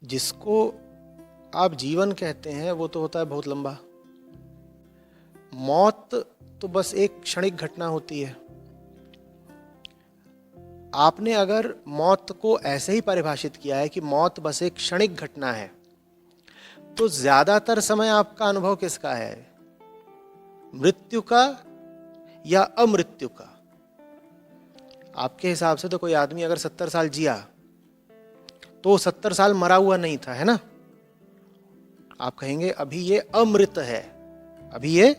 जिसको आप जीवन कहते हैं वो तो होता है बहुत लंबा। मौत तो बस एक क्षणिक घटना होती है। आपने अगर मौत को ऐसे ही परिभाषित किया है कि मौत बस एक क्षणिक घटना है, तो ज्यादातर समय आपका अनुभव किसका है? मृत्यु का या अमृत्यु का? आपके हिसाब से तो कोई आदमी अगर 70 साल जिया तो 70 साल मरा हुआ नहीं था, है ना? आप कहेंगे अभी ये अमृत है, अभी ये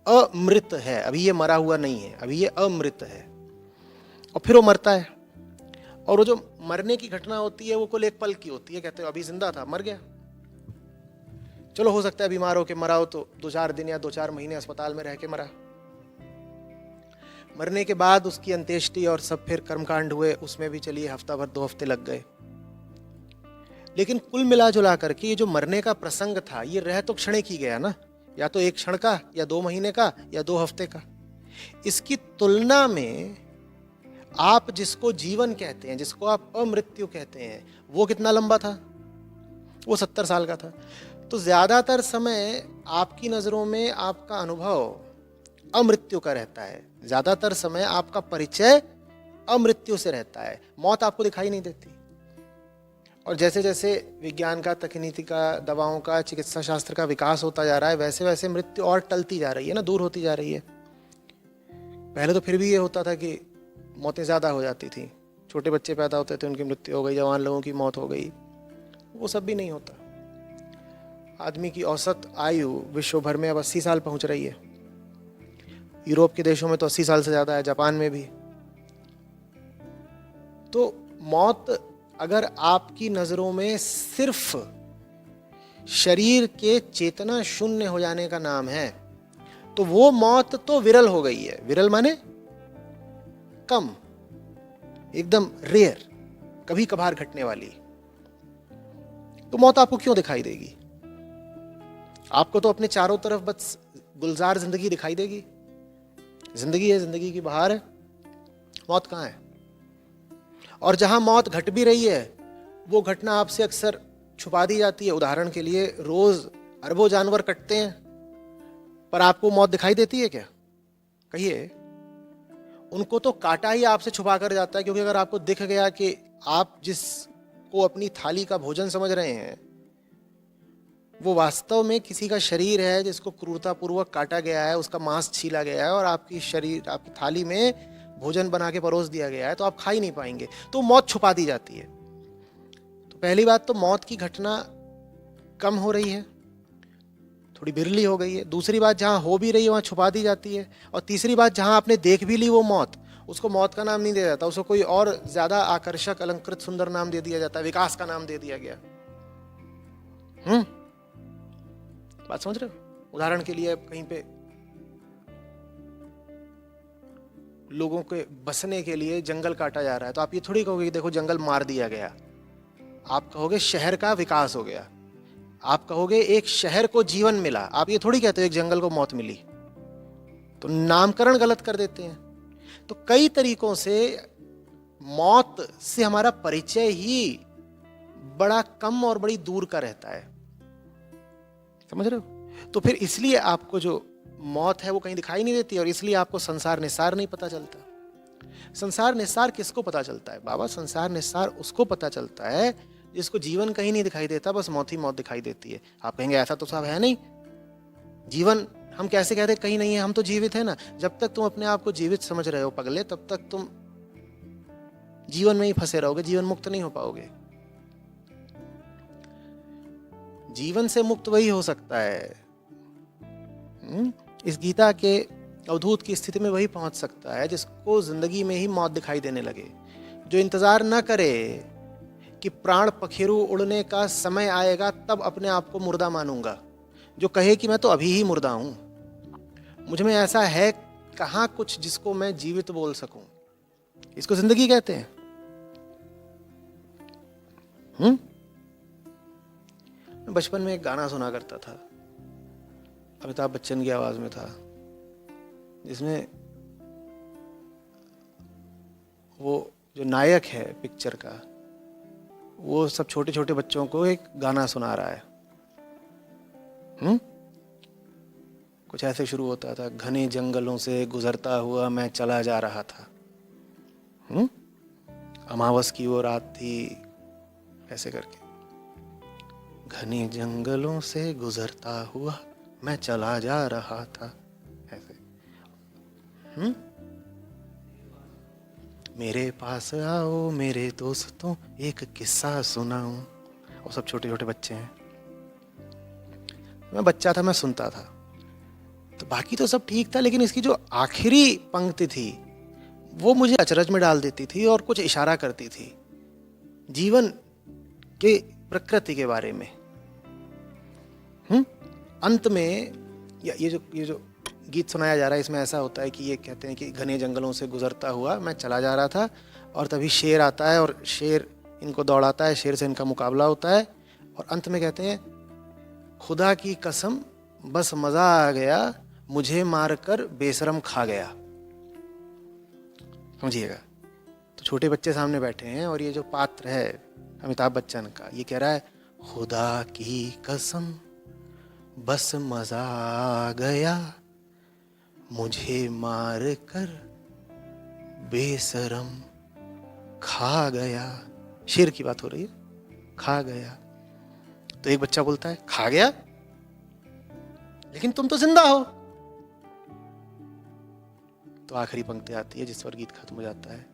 अमृत है, अभी ये मरा हुआ नहीं है, अभी ये अमृत है। और फिर वो मरता है, और वो जो मरने की घटना होती है वो कुल एक पल की होती है। कहते हैं अभी जिंदा था, मर गया। चलो हो सकता है बीमार होके मरा हो तो 2-4 दिन या 2-4 महीने अस्पताल में रह के मरा। मरने के बाद उसकी अंत्येष्टि और सब फिर कर्मकांड हुए, उसमें भी चलिए हफ्ता भर 2 हफ्ते लग गए। लेकिन कुल मिला जुला करके ये जो मरने का प्रसंग था ये रह तो क्षणिक ही गया ना, या तो 1 क्षण का, या 2 महीने का, या 2 हफ्ते का। इसकी तुलना में आप जिसको जीवन कहते हैं, जिसको आप अमृत्यु कहते हैं, वो कितना लंबा था? वो 70 साल का था। तो ज्यादातर समय आपकी नजरों में आपका अनुभव अमृत्यु का रहता है, ज्यादातर समय आपका परिचय अमृत्यु से रहता है। मौत आपको दिखाई नहीं देती। और जैसे जैसे विज्ञान का, तकनीकी का, दवाओं का, चिकित्सा शास्त्र का विकास होता जा रहा है, वैसे वैसे मृत्यु और टलती जा रही है ना, दूर होती जा रही है। पहले तो फिर भी ये होता था कि मौतें ज़्यादा हो जाती थी, छोटे बच्चे पैदा होते थे उनकी मृत्यु हो गई, जवान लोगों की मौत हो गई। वो सब भी नहीं होता। आदमी की औसत आयु विश्व भर में अब 80 साल पहुंच रही है। यूरोप के देशों में तो 80 साल से ज़्यादा है, जापान में भी। तो मौत अगर आपकी नज़रों में सिर्फ शरीर के चेतना शून्य हो जाने का नाम है, तो वो मौत तो विरल हो गई है। विरल माने कम, एकदम रेयर, कभी कभार घटने वाली। तो मौत आपको क्यों दिखाई देगी? आपको तो अपने चारों तरफ बस गुलजार जिंदगी दिखाई देगी। जिंदगी है, जिंदगी की बहार है, मौत कहाँ है? और जहां मौत घट भी रही है वो घटना आपसे अक्सर छुपा दी जाती है। उदाहरण के लिए रोज अरबों जानवर कटते हैं, पर आपको मौत दिखाई देती है क्या? कहिए। उनको तो काटा ही आपसे छुपा कर जाता है, क्योंकि अगर आपको दिख गया कि आप जिसको अपनी थाली का भोजन समझ रहे हैं वो वास्तव में किसी का शरीर है जिसको क्रूरतापूर्वक काटा गया है, उसका मांस छीला गया है और आपकी थाली में भोजन बना के परोस दिया गया है, तो आप खा ही नहीं पाएंगे। तो मौत छुपा दी जाती है। तो पहली बात तो मौत की घटना कम हो रही है, थोड़ी बिरली हो गई है। दूसरी बात, जहां हो भी रही है वहां छुपा दी जाती है। और तीसरी बात, जहां आपने देख भी ली वो मौत, उसको मौत का नाम नहीं दिया जाता, उसको कोई और ज्यादा आकर्षक, अलंकृत, सुंदर नाम दे दिया जाता है, विकास का नाम दे दिया गया। बात समझ रहे हो? उदाहरण के लिए कहीं पे लोगों के बसने के लिए जंगल काटा जा रहा है, तो आप ये थोड़ी कहोगे कि देखो जंगल मार दिया गया। आप कहोगे शहर का विकास हो गया, आप कहोगे एक शहर को जीवन मिला। आप ये थोड़ी कहते हो एक जंगल को मौत मिली। तो नामकरण गलत कर देते हैं। तो कई तरीकों से मौत से हमारा परिचय ही बड़ा कम और बड़ी दूर का रहता है। समझ रहे हो? तो फिर इसलिए आपको जो मौत है वो कहीं दिखाई नहीं देती, और इसलिए आपको संसार निस्सार नहीं पता चलता। संसार निस्सार किसको पता चलता है बाबा? संसार निस्सार उसको पता चलता है जिसको जीवन कहीं नहीं दिखाई देता, बस मौत ही मौत दिखाई देती है। आप कहेंगे ऐसा तो साहब है नहीं, जीवन हम कैसे कहते कहीं नहीं है, हम तो जीवित है ना। जब तक तुम अपने आप को जीवित समझ रहे हो पगले, तब तक तुम जीवन में ही फंसे रहोगे, जीवन मुक्त नहीं हो पाओगे। जीवन से मुक्त वही हो सकता है, इस गीता के अवधूत की स्थिति में वही पहुंच सकता है जिसको जिंदगी में ही मौत दिखाई देने लगे। जो इंतजार ना करे कि प्राण पखेरु उड़ने का समय आएगा तब अपने आप को मुर्दा मानूंगा, जो कहे कि मैं तो अभी ही मुर्दा हूं, मुझ में ऐसा है कहां कुछ जिसको मैं जीवित बोल सकूं, इसको जिंदगी कहते हैं। मैं बचपन में एक गाना सुना करता था, अमिताभ बच्चन की आवाज में था, जिसमें वो जो नायक है पिक्चर का, वो सब छोटे छोटे बच्चों को एक गाना सुना रहा है। कुछ ऐसे शुरू होता था, घने जंगलों से गुजरता हुआ मैं चला जा रहा था। अमावस की वो रात थी, ऐसे करके, घने जंगलों से गुजरता हुआ मैं चला जा रहा था, ऐसे। मेरे पास आओ मेरे दोस्तों, एक किस्सा सुनाऊं। वो सब छोटे छोटे बच्चे हैं। मैं बच्चा था, मैं सुनता था, तो बाकी तो सब ठीक था, लेकिन इसकी जो आखिरी पंक्ति थी वो मुझे अचरज में डाल देती थी और कुछ इशारा करती थी जीवन के, प्रकृति के बारे में। अंत में ये जो गीत सुनाया जा रहा है, इसमें ऐसा होता है कि ये कहते हैं कि घने जंगलों से गुजरता हुआ मैं चला जा रहा था, और तभी शेर आता है और शेर इनको दौड़ाता है, शेर से इनका मुकाबला होता है, और अंत में कहते हैं खुदा की कसम बस मजा आ गया, मुझे मारकर बेशरम खा गया। समझिएगा। तो छोटे बच्चे सामने बैठे हैं और ये जो पात्र है अमिताभ बच्चन का, ये कह रहा है खुदा की कसम बस मजा आ गया, मुझे मार कर बेशरम खा गया। शेर की बात हो रही है, खा गया। तो एक बच्चा बोलता है खा गया, लेकिन तुम तो जिंदा हो। तो आखिरी पंक्ति आती है जिस पर गीत खत्म हो जाता है,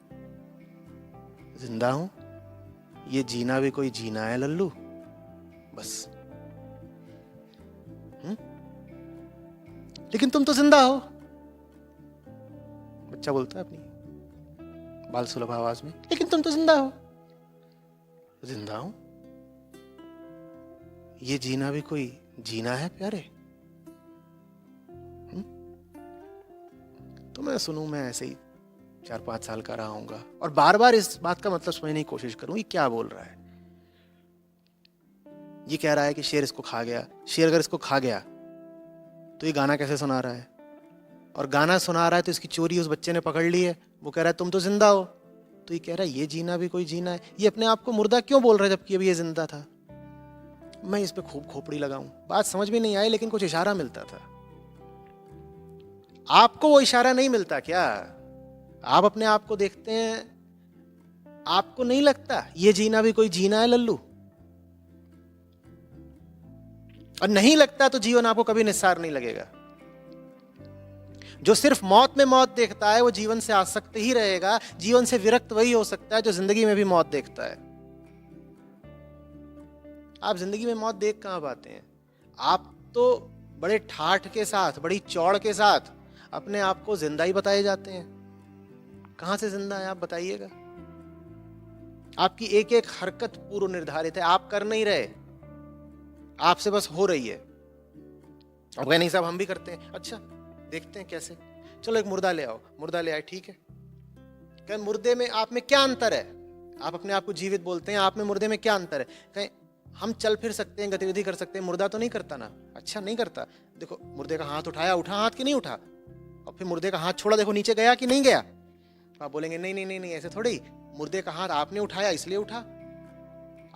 जिंदा हूं, ये जीना भी कोई जीना है लल्लू, बस। लेकिन तुम तो जिंदा हो, बच्चा बोलता है अपनी बाल सुलभ आवाज में, लेकिन तुम तो जिंदा हो। जिंदा हूं, ये जीना भी कोई जीना है प्यारे। तो मैं सुनूं, मैं ऐसे ही 4-5 साल का रहा हूंगा और बार बार इस बात का मतलब समझने की कोशिश करूं, ये क्या बोल रहा है। ये कह रहा है कि शेर इसको खा गया। शेर अगर इसको खा गया तो ये गाना कैसे सुना रहा है, और गाना सुना रहा है तो इसकी चोरी उस बच्चे ने पकड़ ली है। वो कह रहा है तुम तो जिंदा हो, तो ये कह रहा है ये जीना भी कोई जीना है। ये अपने आप को मुर्दा क्यों बोल रहा है जबकि अभी ये जिंदा था। मैं इस पे खूब खोपड़ी लगाऊं, बात समझ में नहीं आई, लेकिन कुछ इशारा मिलता था। आपको वो इशारा नहीं मिलता क्या? आप अपने आप को देखते हैं, आपको नहीं लगता ये जीना भी कोई जीना है लल्लू? और नहीं लगता तो जीवन आपको कभी निस्सार नहीं लगेगा। जो सिर्फ मौत में मौत देखता है वो जीवन से आसक्त ही रहेगा। जीवन से विरक्त वही हो सकता है जो जिंदगी में भी मौत देखता है। आप जिंदगी में मौत देख कहां पाते हैं? आप तो बड़े ठाठ के साथ, बड़ी चौड़ के साथ अपने आप को जिंदा ही बताए जाते हैं। कहां से जिंदा है आप बताइएगा? आपकी एक एक हरकत पूर्व निर्धारित है, आप कर नहीं रहे, आपसे बस हो रही है। अब नहीं साहब हम भी करते हैं, अच्छा देखते हैं कैसे, चलो एक मुर्दा ले आओ। मुर्दा ले आए, ठीक है। कहें मुर्दे में आप में क्या अंतर है? आप अपने आप को जीवित बोलते हैं, आप में मुर्दे में क्या अंतर है? कहें हम चल फिर सकते हैं, गतिविधि कर सकते हैं, मुर्दा तो नहीं करता ना। अच्छा नहीं करता, देखो मुर्दे का हाथ उठाया, उठा हाथ कि नहीं उठा, और फिर मुर्दे का हाथ छोड़ा, देखो नीचे गया कि नहीं गया। आप बोलेंगे नहीं नहीं नहीं नहीं, ऐसे थोड़ी, मुर्दे का हाथ आपने उठाया इसलिए उठा।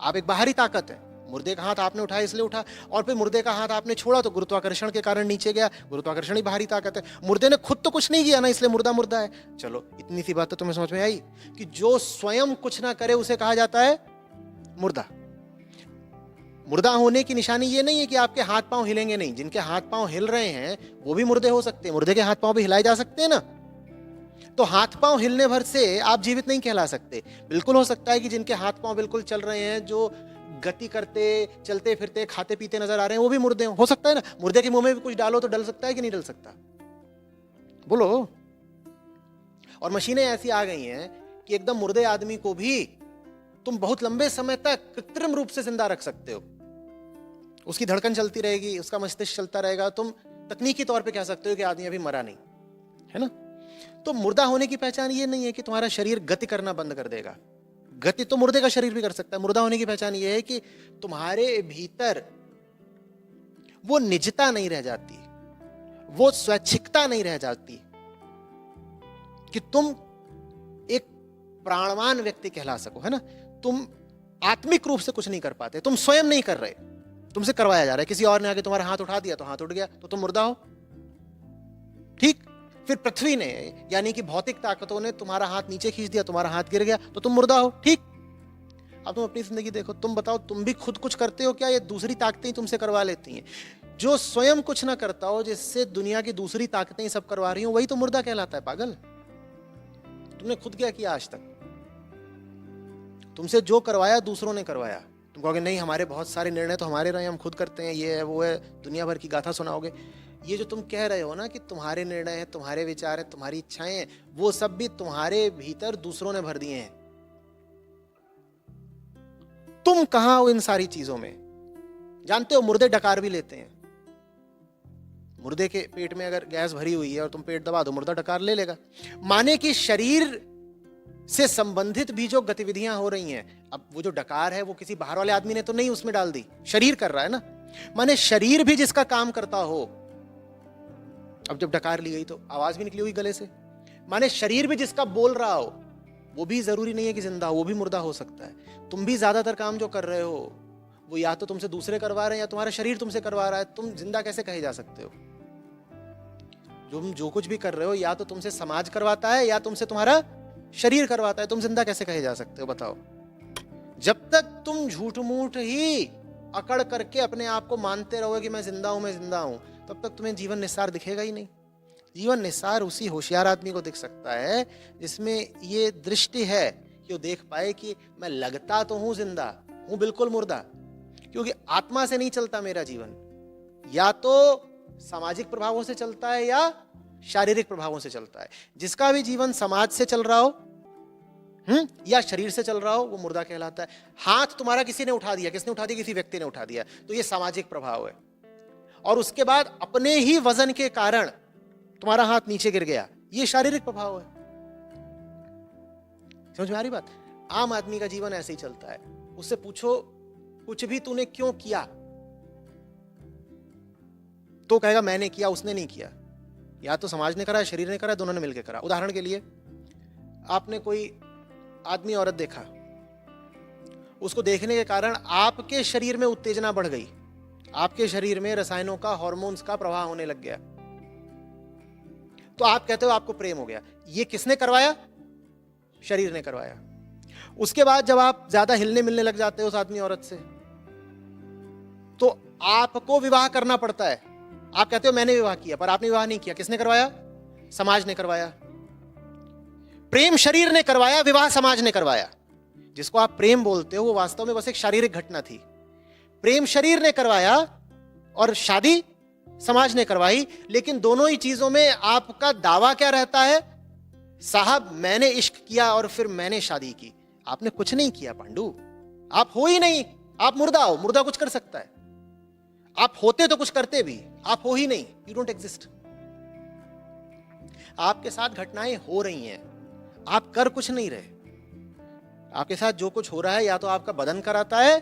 आप एक बाहरी ताकत है, मुर्दे का हाथ आपने उठाया इसलिए उठा, और फिर मुर्दे का हाथ आपने छोड़ा तो गुरुत्वाकर्षण के कारण नीचे गया। गुरुत्वाकर्षण ही बाहरी ताकत है। मुर्दे ने खुद तो कुछ नहीं किया ना, इसलिए मुर्दा मुर्दा है। चलो इतनी सी बात तो तुम्हें समझ में आई कि जो स्वयं कुछ ना करे उसे कहा जाता है मुर्दा। मुर्दा होने की निशानी ये नहीं है कि आपके हाथ पांव हिलेंगे नहीं। जिनके हाथ पांव हिल रहे हैं वो भी मुर्दे हो सकते हैं, मुर्दे के हाथ पांव भी हिलाए जा सकते हैं ना। तो हाथ पांव हिलने भर से आप जीवित नहीं कहला सकते। बिल्कुल हो सकता है कि जिनके हाथ पांव बिल्कुल चल रहे हैं, जो गति करते, चलते फिरते, खाते पीते नजर आ रहे हैं, वो भी मुर्दे हो सकता है ना। मुर्दे के मुंह में भी कुछ डालो तो डल सकता है कि नहीं डल सकता? बोलो। और मशीनें ऐसी आ गई हैं कि एकदम मुर्दे आदमी को भी तुम बहुत लंबे समय तक कृत्रिम रूप से जिंदा रख सकते हो। उसकी धड़कन चलती रहेगी, उसका मस्तिष्क चलता रहेगा, तुम तकनीकी तौर पे कह सकते हो कि आदमी अभी मरा नहीं है ना। तो मुर्दा होने की पहचान ये नहीं है कि तुम्हारा शरीर गति करना बंद कर देगा। गति तो मुर्दे का शरीर भी कर सकता है। मुर्दा होने की पहचान ये है कि तुम्हारे भीतर वो निजता नहीं रह जाती, वो स्वैच्छिकता नहीं रह जाती कि तुम एक प्राणवान व्यक्ति कहला सको, है ना। तुम आत्मिक रूप से कुछ नहीं कर पाते, तुम स्वयं नहीं कर रहे, तुमसे करवाया जा रहा है। किसी और ने आके तुम्हारा हाथ उठा दिया तो हाथ उठ गया, तो तुम मुर्दा हो। ठीक, फिर पृथ्वी ने यानी कि भौतिक ताकतों ने तुम्हारा हाथ नीचे खींच दिया, तुम्हारा हाथ गिर गया, तो तुम मुर्दा हो। ठीक, अब तुम अपनी जिंदगी देखो, तुम बताओ तुम भी खुद कुछ करते हो क्या, ये दूसरी ताकतें ही तुमसे करवा लेती हैं? जो स्वयं कुछ ना करता हो, जिससे दुनिया की दूसरी ताकतें ही सब करवा रही हो, वही तो मुर्दा कहलाता है। पागल, तुमने खुद क्या किया आज तक? तुमसे जो करवाया दूसरों ने करवाया। तुम कहोगे नहीं, हमारे बहुत सारे निर्णय तो हमारे रहे, हम खुद करते हैं, ये है वो है, दुनिया भर की गाथा सुनाओगे। ये जो तुम कह रहे हो ना कि तुम्हारे निर्णय हैं, तुम्हारे विचार हैं, तुम्हारी इच्छाएं हैं, वो सब भी तुम्हारे भीतर दूसरों ने भर दिए हैं। तुम कहां हो इन सारी चीजों में? जानते हो, मुर्दे डकार भी लेते हैं। मुर्दे के पेट में अगर गैस भरी हुई है और तुम पेट दबा दो, मुर्दा डकार ले लेगा। माने कि शरीर से संबंधित भी जो गतिविधियां हो रही हैं, अब वो जो डकार है वो किसी बाहर वाले आदमी ने तो नहीं उसमें डाल दी, शरीर कर रहा है ना। माने शरीर भी जिसका काम करता हो, अब जब डकार ली गई तो आवाज भी निकली हुई गले से, माने शरीर भी जिसका बोल रहा हो, वो भी जरूरी नहीं है कि जिंदा हो, वो भी मुर्दा हो सकता है। तुम भी ज्यादातर काम जो कर रहे हो वो या तो तुमसे दूसरे करवा रहे हैं या तुम्हारा शरीर तुमसे करवा रहा है। तुम जिंदा कैसे कहे जा सकते हो? तुम जो कुछ भी कर रहे हो या तो तुमसे समाज करवाता है या तुमसे तुम्हारा शरीर करवाता है। तुम जिंदा कैसे कहे जा सकते हो बताओ? जब तक तुम झूठ मूठ ही अकड़ करके अपने आप को मानते रहोगे कि मैं जिंदा हूं, मैं जिंदा हूं, तब तक तुम्हें जीवन निस्सार दिखेगा ही नहीं। जीवन निस्सार उसी होशियार आदमी को दिख सकता है जिसमें ये दृष्टि है कि वो देख पाए कि मैं लगता तो हूं जिंदा, हूं बिल्कुल मुर्दा, क्योंकि आत्मा से नहीं चलता मेरा जीवन। या तो सामाजिक प्रभावों से चलता है या शारीरिक प्रभावों से चलता है। जिसका भी जीवन समाज से चल रहा हो या शरीर से चल रहा हो, वो मुर्दा कहलाता है। हाथ तुम्हारा किसी ने उठा दिया, किसने उठा दिया? किसी व्यक्ति ने उठा दिया, तो ये सामाजिक प्रभाव है। और उसके बाद अपने ही वजन के कारण तुम्हारा हाथ नीचे गिर गया, ये शारीरिक प्रभाव है। समझ में आ रही बात? आम आदमी का जीवन ऐसे ही चलता है। उससे पूछो कुछ भी तूने क्यों किया, तो कहेगा मैंने किया, उसने नहीं किया। या तो समाज ने करा, शरीर ने करा, दोनों ने मिलकर करा। उदाहरण के लिए, आपने कोई आदमी औरत देखा, उसको देखने के कारण आपके शरीर में उत्तेजना बढ़ गई, आपके शरीर में रसायनों का, हार्मोन्स का प्रवाह होने लग गया, तो आप कहते हो आपको प्रेम हो गया। ये किसने करवाया? शरीर ने करवाया। उसके बाद जब आप ज्यादा हिलने मिलने लग जाते हो उस आदमी औरत से, तो आपको विवाह करना पड़ता है। आप कहते हो मैंने विवाह किया, पर आपने विवाह नहीं किया। किसने करवाया? समाज ने करवाया। प्रेम शरीर ने करवाया, विवाह समाज ने करवाया। जिसको आप प्रेम बोलते हो वो वास्तव में बस एक शारीरिक घटना थी। प्रेम शरीर ने करवाया और शादी समाज ने करवाई। लेकिन दोनों ही चीजों में आपका दावा क्या रहता है? साहब मैंने इश्क किया और फिर मैंने शादी की। आपने कुछ नहीं किया पांडु, आप हो ही नहीं, आप मुर्दा हो। मुर्दा कुछ कर सकता है? आप होते तो कुछ करते भी, आप हो ही नहीं, यू डोंट एग्जिस्ट। आपके साथ घटनाएं हो रही हैं, आप कर कुछ नहीं रहे। आपके साथ जो कुछ हो रहा है या तो आपका बदन कराता है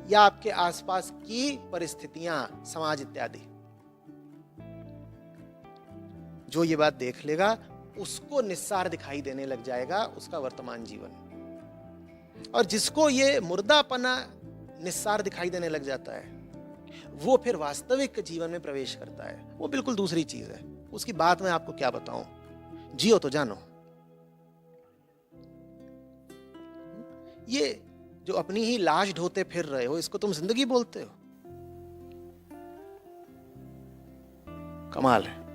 या आपके आसपास की परिस्थितियां, समाज इत्यादि। जो ये बात देख लेगा उसको निस्सार दिखाई देने लग जाएगा उसका वर्तमान जीवन। और जिसको ये मुर्दापना निस्सार दिखाई देने लग जाता है, वो फिर वास्तविक जीवन में प्रवेश करता है। वो बिल्कुल दूसरी चीज है। उसकी बात मैं आपको क्या बताऊं, जियो तो जानो। ये जो अपनी ही लाश ढोते फिर रहे हो, इसको तुम जिंदगी बोलते हो? कमाल है।